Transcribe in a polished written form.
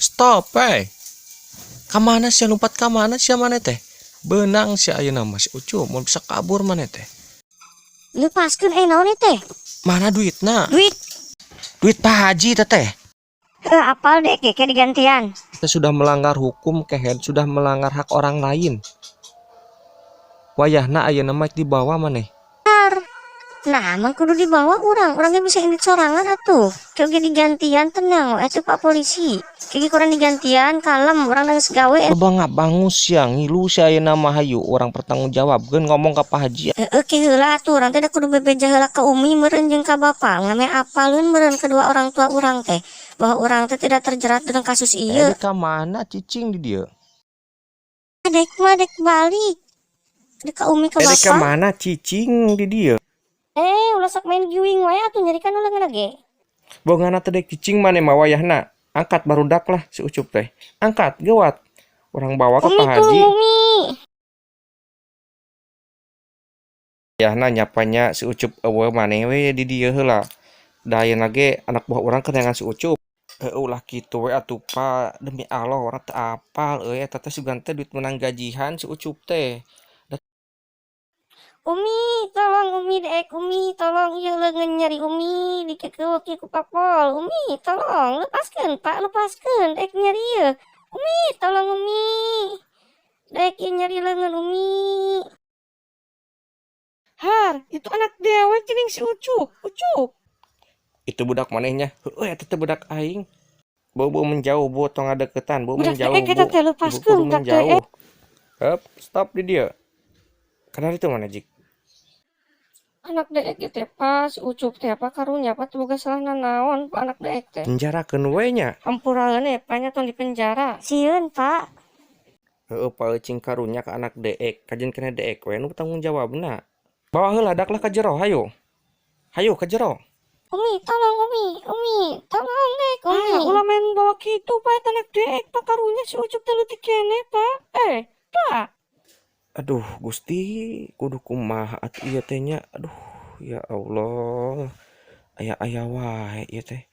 Stop, Kamana sih lompat kamana sih mana teh? Benang sih ayeuna mah si Ucup mau bisa kabur mana teh? Lepaskeun naon teh? Mana duitna? Duit. Duit Pak Haji teh. Apal deh kayak digantian. Kita sudah melanggar hukum kehead, sudah melanggar hak orang lain. Wayahna ayeuna mah dibawa maneh. Nah, emang kudu dibawa orangnya bisa indit sorangan atuh. Kayak digantian tenang, itu Pak Polisi. Kayak kurang digantian, kalem, orang nangis gawe. Coba nggak bangus ya, ngilu si ayeuna mah hayu orang bertanggung jawab. Gen ngomong ke Pak Haji. Oke heula tuh, orang teh kudu bebeja heula ke Umi meureun jeung ka Bapak. Ngame apalun meureun kedua orang tua orang teh bahwa orang teh tidak terjerat dengan kasus ieu. Ka mana cicing di dia? Dek balik. Dek ka Umi ka Bapak. Ka mana cicing di dia? Ulah sok main giwing wae atuh nyarikan ulah lagi. Bongana teh dek cicing mane mah wayahna. Angkat barudak lah si Ucup teh. Angkat gawat. Orang bawa ke Pak Haji. Umi. Wayahna nyapanya si Ucup eueuh maneh we di dieu heula. Dayeuna ge anak buah urang kenangan si Ucup. Ulah kitu we atuh Pak, demi Allah orang teu apal eta teh sugan teh duit menang gajihan si Ucup teh. Umi, tolong Umi dek, Umi, tolong ieu leungeun nyari Umi, dikekeuweuk ku Papol. Umi, tolong lepaskeun, Pak, lepaskeun, dek nyari ieu. Umi, tolong Umi. Dek ieu nyari leungeun Umi. Har, itu anak dewe ceuning si Ucup. Itu budak manehnya. Heueuh eta teh budak aing. Bau menjauh, bau tong ngadeukeutan, bau menjauh. Budak kita teh lepaskeun, budak menjauh. Hup, stop di dia. Karena itu mana Jik? Anak deek teh pas Ucup teh apa karunya apa tuh boga salah nanaon Pak anak deek teh. Penjarakeun we nya. Hampuraeun panya tong di penjara. Sieun, Pak. Heueuh paeucing karunya ka anak deek, kajen kena deek we nu tanggung jawabna. Bawa heula daklah ka jero, hayo. Hayo ka jero. Umi, tolong Umi, tolong dek, Umi. Ulah main bawa kitu Pak anak deek, Pak karunya si Ucup teh leutik keneh, Pak. Pak. Aduh, Gusti, kudu kumaha atuh ieu teh nya. Aduh, ya Allah. Aya wae ieu teh.